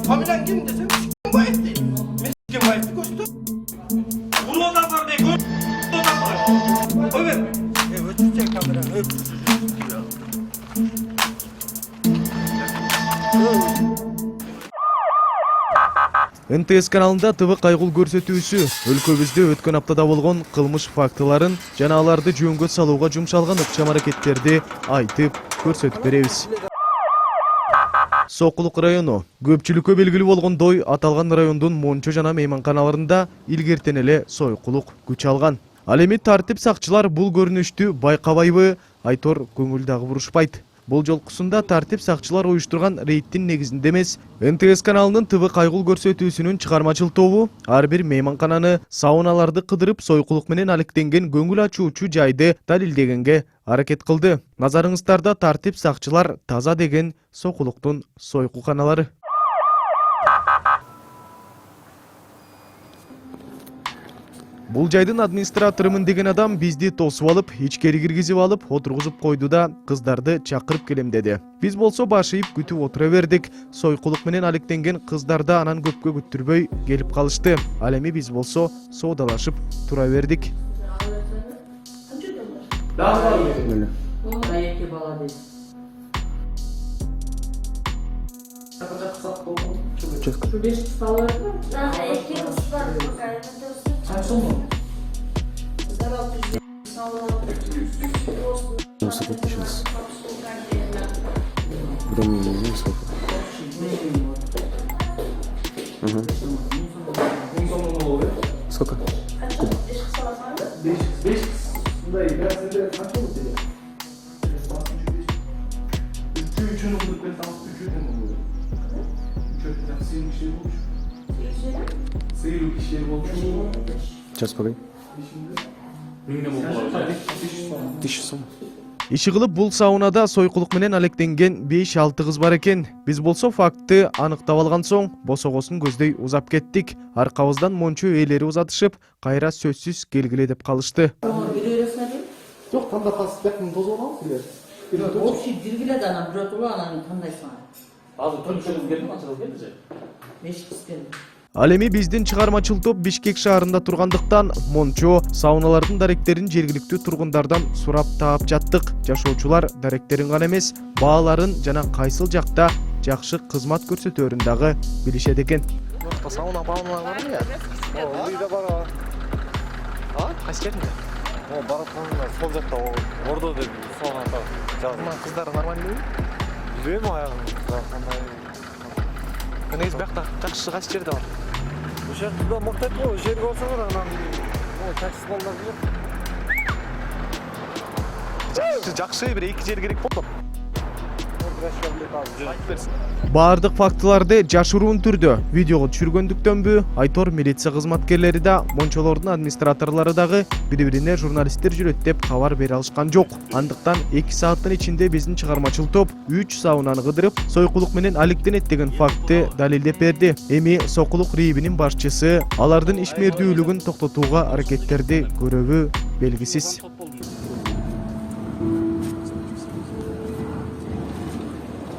Familen kim desem s**kim bayet değil. Mesken bayeti koştu. Vuru adam var diye gör. Adam var. Evet. Evet çiçek kameranı öptü. НТС каналында ТВ кайгыл көрсөтүүсү өлкөбүздө өткөн аптада болгон кылмыш фактыларын жана аларды жөнгө салууга жумшалган ыкчам аракеттерди айтып көрсөтүп беребиз. Сокулук району көпчүлүккө белгилүү болгондой аталган райондун Мончо жана мейманканаларында илгертен эле сойкулук күч алган. Ал эми тартип сакчылар бул көрүнүштү байкабайбы, Айтор көңүл дагы бурушпайт. Бул жолкусунда тартип сакчылар уюштурган рейдтин негизинде эмес, НТС каналынын ТВ кайгыл көрсөтүүсүнүн чыгармачыл тобу ар бир мейманкананы, сауналарды кыдырып сойкулук менен алектенген көңүл ачуучу жайды далилдегенге аракет кылды. Назарыңыздарда тартип сакчылар таза деген сокулуктун сойкуканалары. Бул жайдын администраторумун деген адам бизди тосуп алып, ичкери киргизип алып, отургузуп койду да кыздарды чакырып келем деди. Биз болсо баш ийип күтүп отура бердик. Сойкулук менен алектенген кыздар да анан көпкө күттүрбөй келип калышты. Ал эми биз болсо соодалашып тура бердик. Сколько? Сейчас погоди. 1000 сом. Иши кылып бул саунада сойкулук менен алектенген 5-6 кыз бар экен. Биз болсо фактты аныктап алган соң босогосун көздөй узап кеттик. Аркабыздан Мончо ээлери узатышып, кайра сөзсүз келгиле деп калышты. Жок, танда калсып бакын тозуп алгансыз силер. Общий жүргүле да анан бирөө турган анан кандайсың? Азыр төлөшөңүз келдиңби, ачыгыз келди же? 5 кыз келди. Ал эми биздин чыгармачыл топ Бишкек шаарында тургандыктан Мончо сауналардын даректерин жергиликтүү тургундардан сурап таап жаттык. Жашоочулар даректерин гана эмес, бааларын жана кайсыл жакта жакшы кызмат көрсөтөөрүн дагы билишет экен. Сауна баалар барбы я? О, үйдө бар. А? Кайсы жеринде? О, баратканда сол жакта ордо деп сауна жазган. Кыздар нормальный? Билбейм аягын. Кандай. Негизи бакта жакшы кайсы жерде бар? Ошо жерде моктойт го, жерге болсоңор анан таксист балдар келет. Жакшы бир 2 жер керек болду. Баардык фактыларды жашыруун түрдө видеого түшүргөндүктөнбү, Айтор милиция кызматкерлери да, Мончолордун администраторлору дагы бири-бирине журналисттер жүрөт деп кабар бере алышкан жок. Андыктан 2 сааттын ичинде биздин чыгармачыл топ 3 саунаны кыдырып, сойкулук менен алектенет деген фактты далилдеп берди. Эми сокулук рейбинин башчысы алардын ишмердүүлүгүн токтотууга аракеттерди көрөбү белгисиз.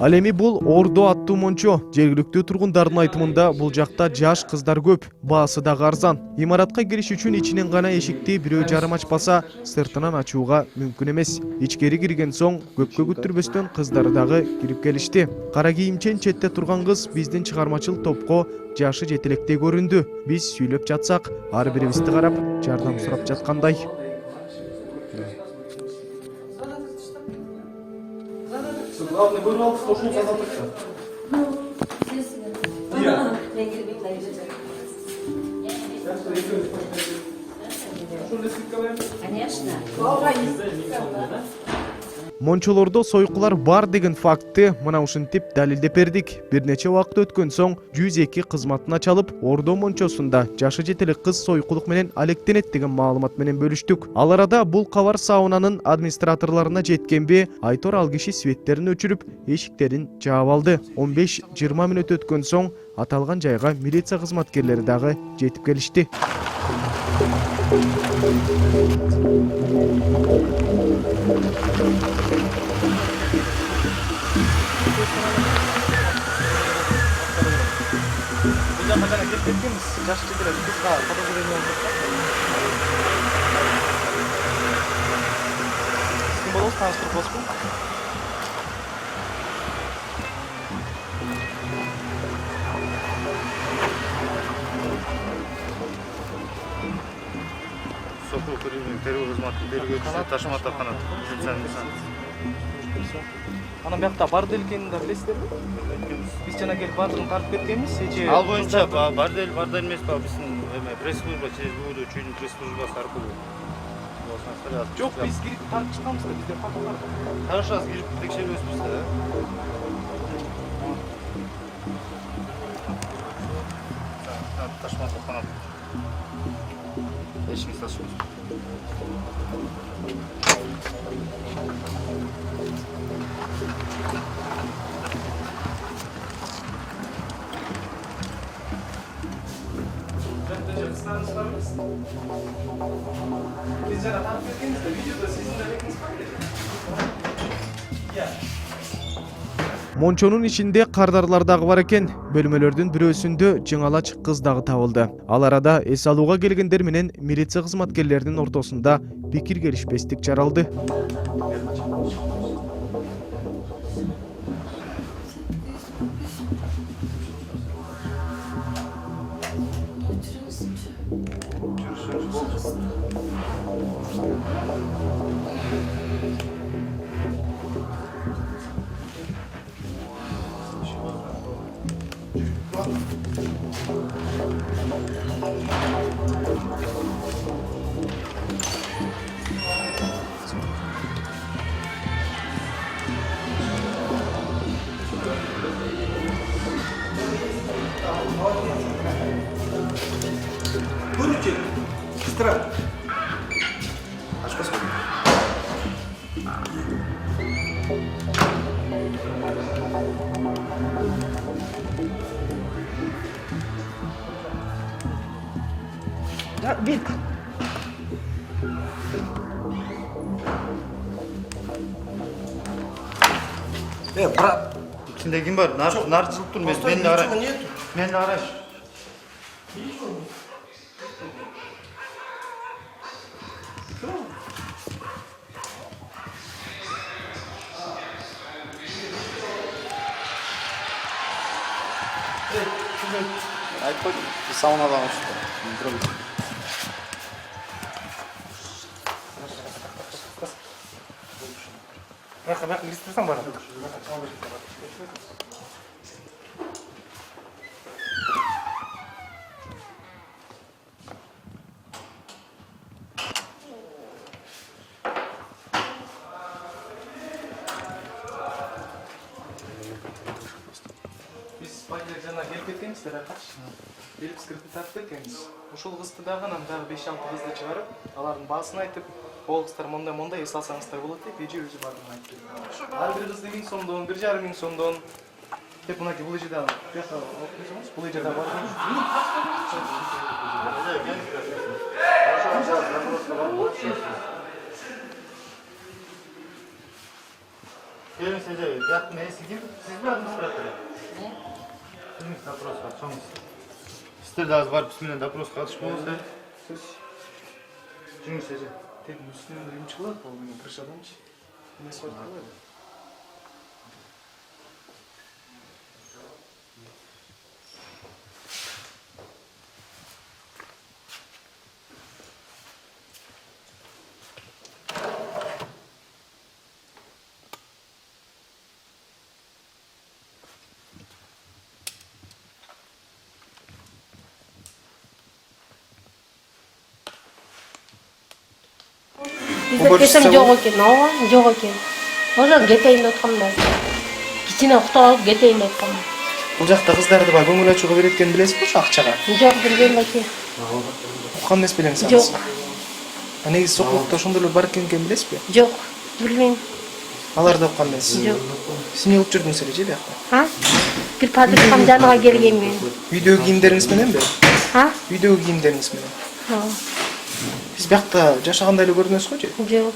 Ал эми бул Ордо аттуу Мончо. Жергиликтүү тургундардын айтымында бул жакта жаш кыздар көп, баасы дагы арзан. Имаратка кириш үчүн ичинен гана эшикти бирөө жарым ачпаса, сыртынан ачууга мүмкүн эмес. Ичкери кирген соң көпкө күттүрбөстөн кыздар дагы кирип келишти. Кара кийимчен четте турган кыз биздин чыгармачыл топко жашы жетелектей көрүндү. Биз сүйлөп жатсак, ар бирибизди карап, жардам сурап жаткандай. Главное, вырвал, что ушел за завтраком. Конечно. Мончолордо сойкулар бар деген фактты мына ушинтип далилдеп бердик. Бир нече убакыт өткөн соң 102 кызматына чалып, Ордо Мончосунда жашы жетелик кыз сойкулук менен алектенет деген маалымат менен бөлүштүк. Ал арада бул кабар саунанын администраторлоруна жеткенби, Айтор ал киши светтерин өчүрүп, эшиктерин жаап алды. 15-20 мүнөт өткөн соң аталган жайга милиция кызматкерлери дагы жетип келишти. Бул жака жана келип кеткенбиз. Жаш жигит эле кызга фотография алып ким болобуз, тааныштырып болосузбу? Сокол Кырымның террор кызматы тергөөчүсү Ташматов Канат. Анан биякта барды экенин да билесиздерби? Биз жана келип бардыгын тартып кеткенбиз. Ал боюнча барды эмес па биздин пресс-служба ЧСБУ чүйүн пресс-службасы аркылуу. Жок, биз кирип тартып чыкканбыз да, бизде факт бар. Хорошо, аз кирип текшеребизбиз да. Ташматов Канат. Эшиңиз ачык. Biz jana tартып кеткенбиз да, видеодо сиздин да бетиңиз бар эле. Мончонун ичинде кардарлар дагы бар экен. Бөлмөлөрдүн бирөөсүндө жыңалач кыз дагы табылды. Ал арада эс алууга келгендер менен милиция кызматкерлеринин ортосунда пикир келишпестик жаралды. Выручи, сестра. Да, бит. Брат. İçinde kim var? Nar çıkıp durmuyor. Постой, Beni ara. ничего нет. Beni ara. Айтпай, саунадан ұшты. Бияка кирип турсаң бара. Биз байлар жана келип кеткенбиздер, акач. Келип скриптти тартып кеткенбиз. Ушул кызды дагы анан дагы 5-6 кызды чыгарып, алардын баасын айтып, ол кыздар мондай эс алсаңыздар болот деп эже өзү бардыгын айтты. Ар бир кызды 1000 сомдон, 1500 сомдон деп мына бул эже дагы бияка окуп жүрсөңүз, бул эже дагы Gelin size, yaptım neyse kim? Siz mi administratörü? Sizin doпрос var, çoğunuz. Sizde az var, bizimle doпрос katışmamız da. Çünkü size. тек үстүнөн рим чыгат, ал менен крышаданчы. Эмес бар кылбайбы? Bizde desem yok eкен, ооба, жок экен. Ошон кетейин деп аткам да. Кичине уктап алып кетейин деп аткам. Бул жакта кыздарды баягы көңүл ачууга берет экенин билесизби ушу акчага? Жок, билбейм эки. Уккан эмес белеңиз? Жок. Негизи сокулукта ошондойлор бар экенин билесизби? Жок, билбейм. Алар да уккан эмес. Жок. Сиз эмне кылып жүрдүңүз эле же биякта? А? Бир подружкам жаныга келген мен. Видео кийимдериңиз мененби? А? Видео кийимдериңиз менен. Ооба. Сиз биякта жашагандай эле көрүнөсүз го же? Жок.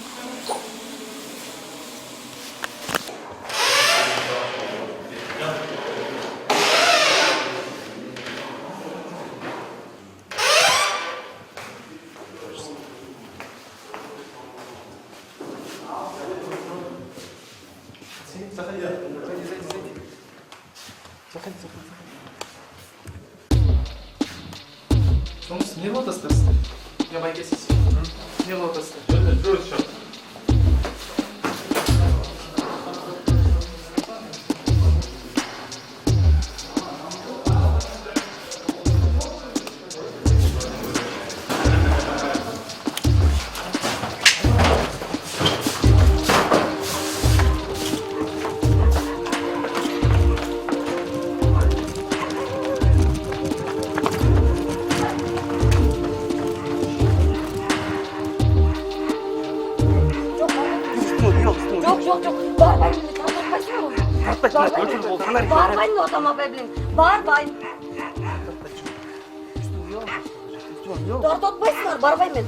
Sonuç ne oldu istersin? Ya ben kesin. Ne oldu istersin? Yok. Bağırmayın. Bağırmayın o zaman bebeğim. Bağırmayın. Dört otmayısınlar. Bağırmayın.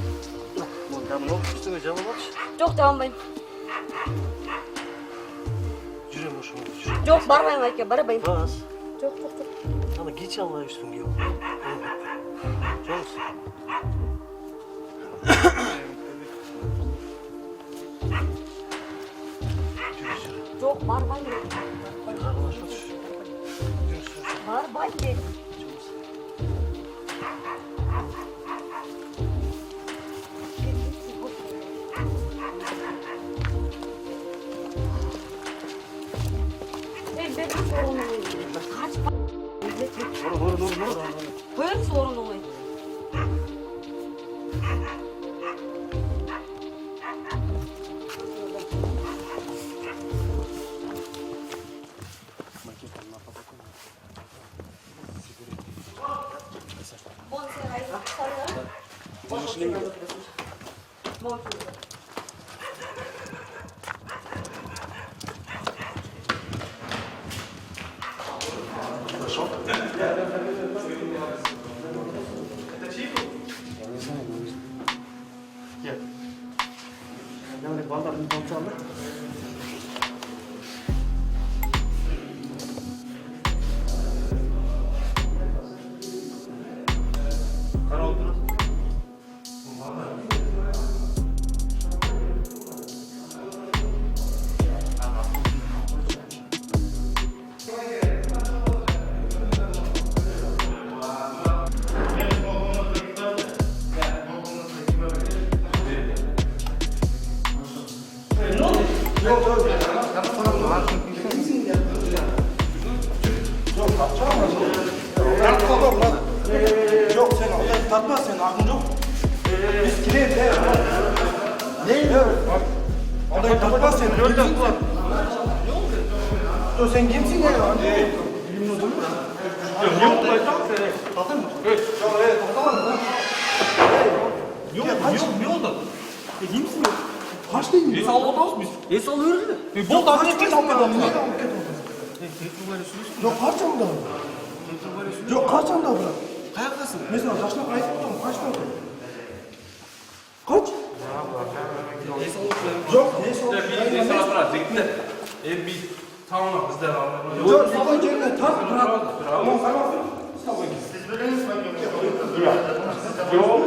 Yok devam bayım. Yok bağırmayın belki. Bağırmayın. Yok. Sana geç Allah'a üstün yok. Çok. Yok bağırmayın. Bağırmayın. Ben sorunum. Kaç Böyle sorunum. Yok sen Allah'ı tatma sen aklın yok. Biz gidelim de. Ne? Allah'ı tatma sen. Gördün mü? Yo sen kimsin ya? Yok baytam seni. Tatın mı? Evet. Yok ne oldu? Kimsin ya? Kaç değil mi? Esal otamız mıyız? Esal öyle de. Bu da ne kadar mı? Yok kaçam da. Yok kaçam da bırak. Kayaklasın. Mesela kaçına kayıp oldum. Kaç mı oldu? Kaç? Yok neyse. Esal bırak. Bekle. Bir tamam bizler alalım. Yok sabah gelme. Tak bırak. Tamam tamam. Siz böyle mi Yok.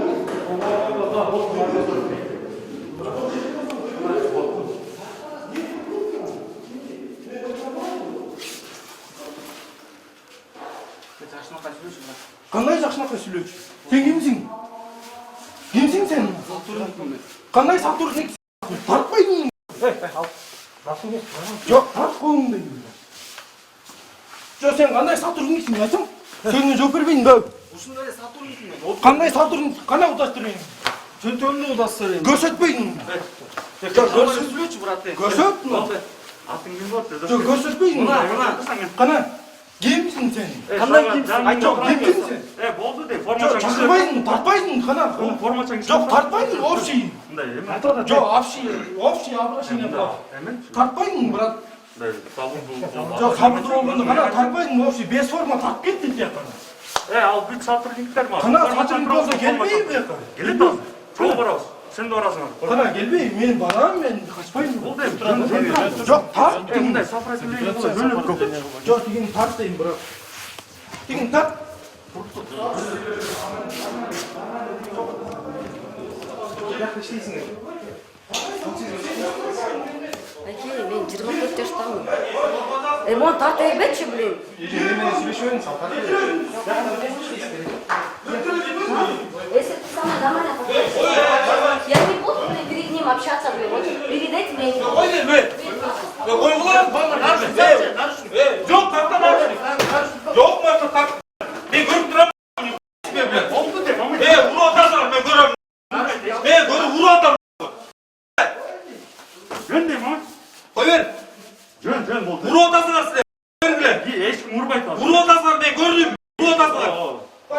Qanday жақшылыққа сөйлеуші? Сен кімсің? Кімсің сен? Қандай Сатурник? Тартпайдың. Жоқ, тарт қолыңды. Жоқ, сен қандай Сатурниксің, айтсаң? Сені жоқ бермейін бе? Қандай Сатурник? Қана ұтастырайын? Сен төнді ұдастырайын. Көрсетпейдің. Көрсетпейші, брат. Көрсет мұны. Атың кім болды? Жоқ, көрсетпейдің. Қана. Кімсің сен? Қандай кімсің? Жоқ, кімсің сен? Болды де, форма Жоқ, шақырмайдың, тартпайдың, қана. Форма чаңыз. Жоқ, тартпайдың, общий. Жоқ, общий обращение бар. Тартпайдың, брат. Жоқ, сабырды болғанда қана тартпайдың, общий, без форма тартып кетті деп қана. Ал бүт Сатурниктер ма? Қана Сатурник болса келмей бе? Келеді ал. Жол барасың. Сен де барасың. Қана келмей, мен барам, мен қашпаймын. Ол да Жоқ, тарт. мындай сопротивление болса бөліп көп. Жоқ, деген тарт деймін, брат. Деген тарт. Ake, men 24 жаштамын. Мон тартып кетчи, блин. Если ты сама нормально я не буду перед ним общаться, блин. Вот передайте мне. Yok taktama. Yok mu tak? Ben görüp duram. Oldu de. Vuru atarsan ben görüyorum. Vuru atar. Jön de mi? Koy ver. Jön oldu. Vuru atarsan size. Ver bile. Hiç vurmayın. Vuru atarsan ben gördüm. Vuru atarsan.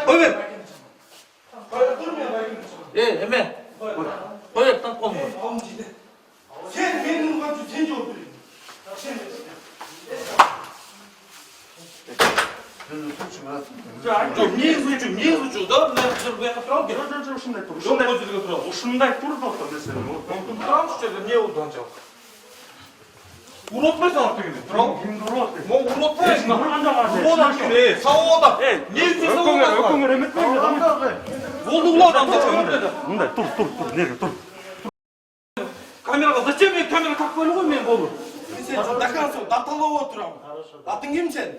Koy ver. Hemen. Koy et lan kolunu. Sen benim vurgan sen çok biliyorsun. Не изучу, да? Я направо. Ушундай тур доктор десем. Турам что ли? Не уданчал. Уротмайсың артыгын. Турам. Кимди урот? Мо уротмайсың. Уротмайсың. Сауада. Не үчүн сауада? Өкөңөр эметпейби да? Болду улам да. Мындай тур. Неге тур? Камерага зачем мен камера такып эле ғой мен болду? Сен дакансың, даталап отурамын. Атың ким сен?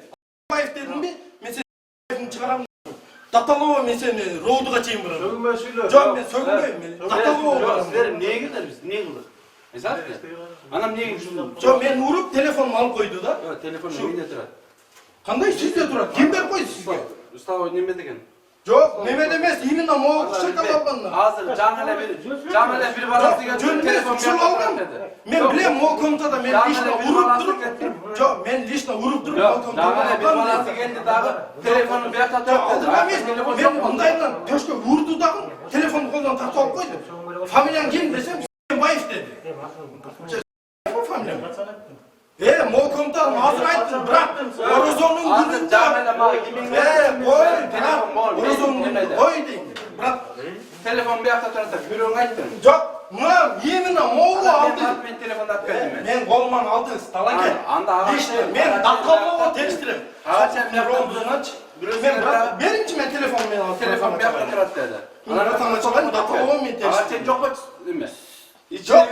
Баев дедимби? Мен сени чыгарам. Даталоо мен сени роодуга чейин барам. Сөгүнбөй сүйлө. Жок, мен сөгүнбөйм. Мен даталоо барам. Силер эмне кылдыңар биз? Эмне кылдык? Анам эмне кылдым? Жок, мен уруп телефонумду алып койду да. Телефон эмне турат? Кандай сизде турат? Ким берип койду сизге? Устава неме деген? Жок, неме демес, именно могу чыркап алганмын. Азыр жаңы эле бир баласы келип телефон берип алгам. Мен билем, могу комнатада мен лично уруп туруп. Жок, мен лично уруп туруп жаңы эле бир баласы келди дагы телефону биякта турат dedi. Мен мындайдан төшкө урду дагы телефонду колдон тартып алып койду. Фамилияң ким десем, Баев деди. Фамилияң. Могу комнатада азыр айттым, бирок Орозондун күнүндө ой дейм. Бирок Телефон биякта турат деп бирөөңө айттым. жок, мына именно могу алды. Мен телефонду алып келдим. Мен колуман алдыңыз, таланке. Мен даталоо текстирем. Мен рондунач. Мен беринчи мен телефон менен алып. Телефон биякта турат dedi. Анан атаңачкан даталоо мен текстирем. Сен жок эме. Жок,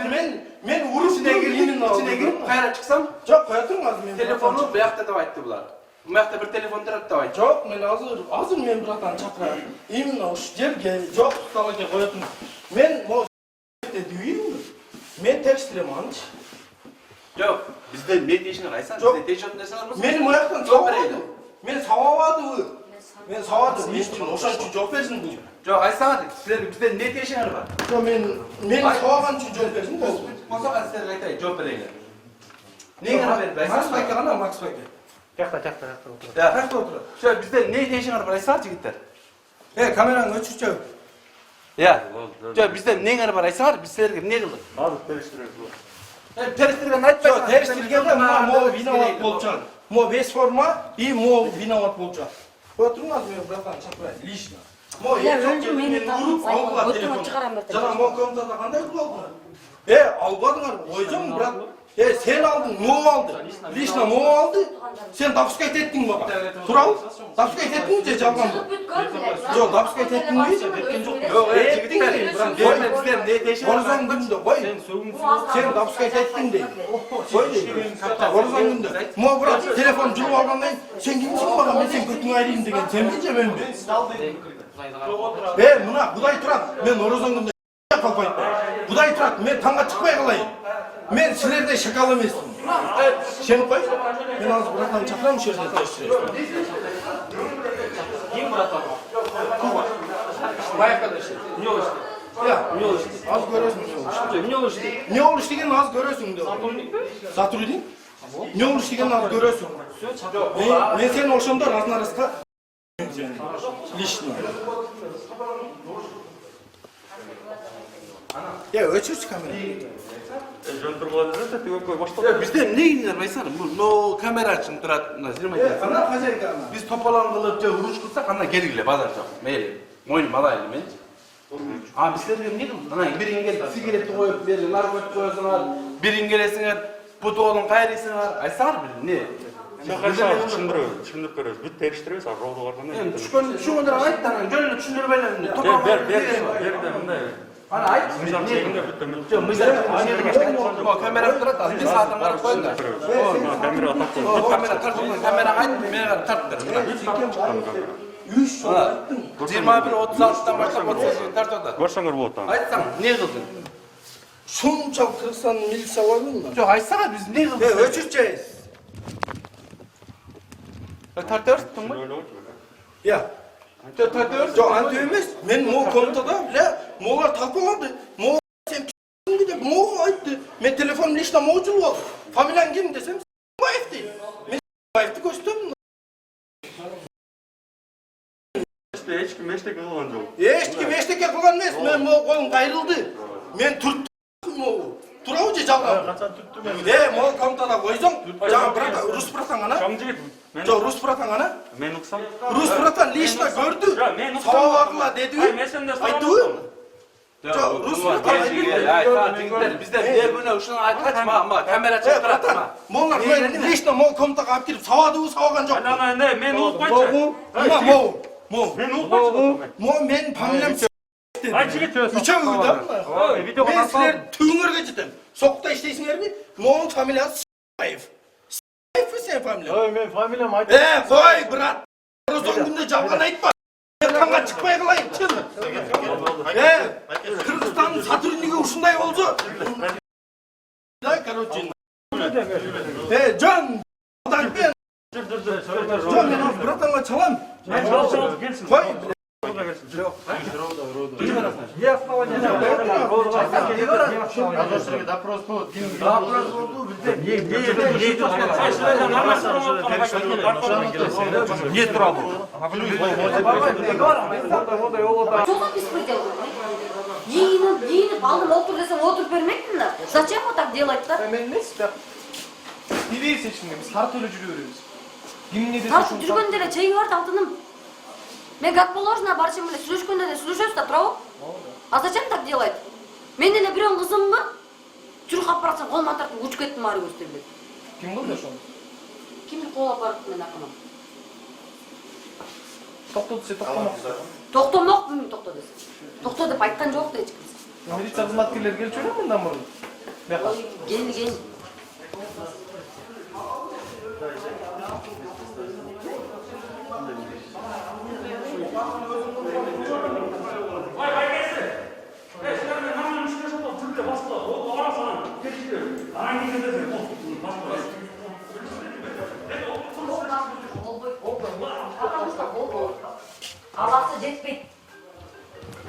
мен урушуна кирип кайра чыксам, жок, кое туруң азыр мен. телефону биякта деп айтты булар. Биякта бир телефон турат деп айтты. Жок, мен азыр мен братан чакырам. Именно ушу жерге жок, таланке кое туруң. Мен могу дүйүм. Мен текстирем анчы. Жок, бизде не дейишиңер айтсаң, бизде тешотун десеңер болсо. Мен мояктан сабабадым. Мен сабабадым. Мен сабадым. Мен ошон үчүн жооп берсин бул. Жок, айтсаңар, силер бизде не дейишиңер бар? Жок, мен сабаган үчүн жооп берсин болду. Болсо силерге айтайын, жооп берейин. Неңер берип Макс Байке гана, Макс Байке. Жакта отуруп. Жакта отур. Жок, бизде не дейишиңер бар айтсаңар жигиттер. Камераңды өчүрчү. Жок, бизде неңер бар айтсаңар, биз силерге эмне кылдык? Азыр териштиребиз. Териштирген айтпайсың. Жок, териштиргенде могу виноват болуп чыгат. Могу вес форма и могу виноват болуп чыгат. Кое туруң азыр мен братан чакырайын, лично. Я өлдүм, мени уруп алгыла телефон чыгарам берди. Жана могу комнатада кандай кылып алдыңар? Албадыңар, ойжом, брат. Sen aldın, Mo aldı. Lişna Mo aldı. Sen dapskayt ettin baba. Tural, dapskayt ettin mi çalgan mı? Yok, dapskayt ettin mi? Yok, ettin mi? Horizon günde koy. Sen dapskayt ettin de. Koy de. Horizon günde. Mo bırak, telefon cılıp algandan sen kimsin bana, ben sen kötünü ayrıyım degen. Sen bileceğim ben de. Buna, Buday Turat, ben horizon günde yapapayım. Buday Turat, ben tanga çıkmaya kalayım. Men sizlerden şakalı emesmін. Seni koy. Men azı bırakalım çakıram şu yerden teştirelim. Kim bırakalım? Bay arkadaşlar. Ne oluştu? Ya, ne oluştu? Az görüyorsun ne oluştu. Ne oluştu degen az görüyorsun diyor. Satürn'ün? Ne oluştu degen az görüyorsun. Men senin oşanda razına razka. Lişna. Ya öçürsün kamerayı. Bizde ne iniyor baysana? Bu kamera açın turat nazirmaydı. Ana hacayga. Biz topalan kılıp je uruş kılsak ana gelgile bazar çok. Meyli. Moyun alaylı men. Bizlerge ne kıldı? Ana birin gelip sigaret koyup verin, narkotik koyuyorsunlar. Birin gelesinger, putu olun kayrısınlar. Aysar bir ne? Tushundirib ko'ramiz. Bitta erishtiramiz, ro'yxatga Tushundirib aytdan, jo'nini tushundirib beradi. Berdi, bunday. Ana ayt. Kamera turadi, bir saatdan qarab qo'yinglar. Kamera tartib, kamera ayt, meni tartib. 21:36dan boshlab 30 tartadi. Boşanır bu otan. Aytsam, ne qilding? Şuncha Kırgızistan milisiya bormi? Yo'q, aytsaqa biz ne qildik? O'chirchaysiz. Tartibdingmi? Ya. Tartib. Yo'q, ancha emas. Men mo komitada bile mo'lar topiladi. Mo sen kimdi deb mo aytdi. Men telefonimda ishda mavjud bo'ldi. Familiyang kim desam, Bayev deydi. Men Bayevni ko'rsatdim. Hiç kim eşlik kılgan yok. Hech kim eşlikka qilgan emas. Men mo qo'lim qayrildi. Men turibdim mo. Turuvchi jag'dan. Kaçan tuttu ben. Mo komitada qo'ysang, jag'a brata, rus bratan ana. Şamcı. Yo'q, rus bratan ana. Men uksam. Rus bratan lishda ko'rdi. Savaqla dedi. Men sende Aytdi. Yo'q, rus bratan aytdi. Bizde bir bunu şunu kaçma ama kamera çektiratma. Mo'lar qo'ydi. Lishda mo komitada olib kirib savadi u savagan jo'q. Ana ne men ulup koyça. Mo. Men ulup koyça. Mo men familiyam Ay çigit. Üçeuvida. Video Men kanal. sizlar tüngürge jetem. Soqda ishlaysizlarmi? Mo'ning familiyasi Bayev. Bayev sen familiyam. Oy, men familiyam ayt. Qo'y, brat. Rozon kunda jalg'on aytma. Ertanga chiqmay qolayın, chiqin. Kırgızistan Satürn'deki uşunday oldu. Da короче. Can. Ben. Can men bratanga çalam. Ben çalışamaz gelsin. Qo'y. Допрос bo'ldi. Не трогал. Что беспредел? Гиніп, алдым отыр десем отырып бермекпін да. Зачем вот так делать-то? Мен емес, не берсе ешкімге, біз қара төле жүре береміз. Кім не десе Тартып жүргенде эле чеги бар алтыным. Мен как положено барчам эле сүйлөшкөндө эле сүйлөшөбүз да, туурабы? А зачем так делать? Мен эле бирөөнүн кызыммы? Чурк алып баратсам колума тартып учуп кеттим ары көстөп эле. Ким кылды ошону? Кимди кол алып барып мен акынам? Токто десе токтомоксуз. Токтомокмун, токто десе. Токто деп айткан жок да эч ким. Милиция кызматкерлери келчү эле мындан мурун. Бияка. Келген. Аласы жетпейт.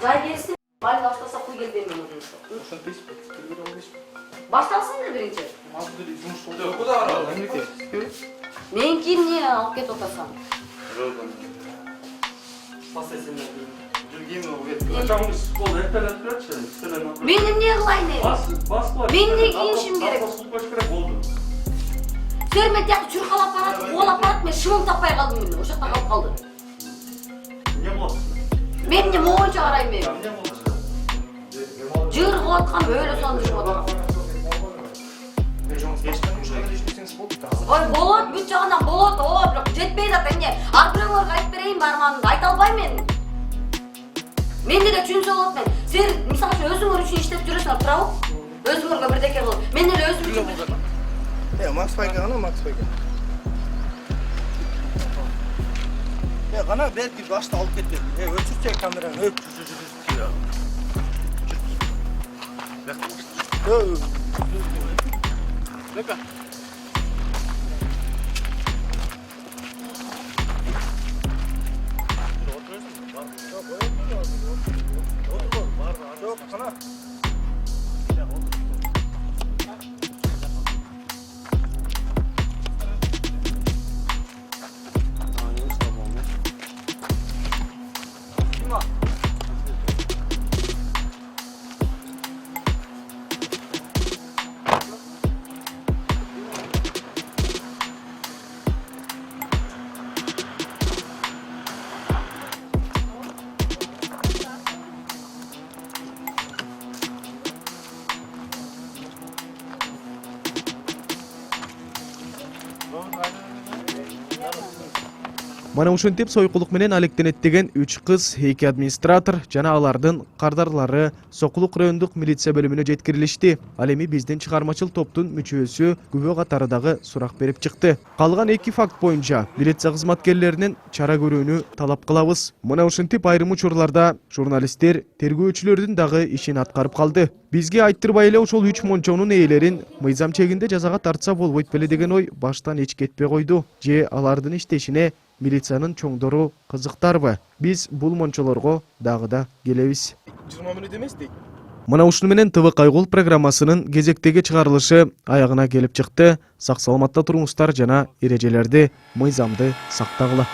Жай келсин, бай баштаса куй келбейм мен өзүм. Ошон тесип, Башталсын эле биринчи. азыр жумуш болду. Куда барабыз? Эмнеке? Мен кийин эмне алып кетип атасам? Мен эмне кылайын эми? Мен эмне кийинишим керек? Сер мен тияк чуркалап барат, кубалап барат, мен шымым таппай калдым мен. Ошол жакта калып калды. Мен эмне моюнча карайм эми? Жыр кылып аткан өлө сон жүрүп атам. Ой, болот, бүт жагынан болот, бирок жетпейт да эмне? Ар бирөөлөргө айтып берейин барманымды, айта албайм мен. Мен деле түшүнсө болот мен. Сен мисалы үчүн өзүңөр үчүн иштеп жүрөсүңөр, туурабы? Өзүңөргө бирдеке кылып. Мен деле өзүм үчүн. Макс Пайга гана, Макс Пайга. Гана берки башта алып кетти. Өчүрчү камераны, Бека. Yok, sana. Мана ушинтип сойкулук менен алектенеттеген 3 кыз, 2 администратор жана алардын кардарлары Сокулук райондук милиция бөлүмүнө жеткирилишти. Ал эми биздин чыгармачыл топтун мүчөсү күбө катары дагы сурак берип чыкты. Калган 2 факт боюнча милиция кызматкерлеринин чара көрүүнү талап кылабыз. Мына ушинтип айрым учурларда журналисттер тергөөчүлөрдүн дагы ишин аткарып калды. Бизге айттырбай эле ошол 3 мончонун ээлерин мыйзам чегинде жазага тартса болбойт беле деген ой баштан эч кетпей койду. Же алардын иштешине милициянын чоңдору кызыктарбы? Биз бул мончолорго дагы да келебиз. 20 мүнөт эмес дейт. Мына ушуну менен ТВ Кайгул программасынын кезектеги чыгарылышы аягына келип чыкты. Сак саламатта туруңуздар жана эрежелерди, мыйзамды сактагыла.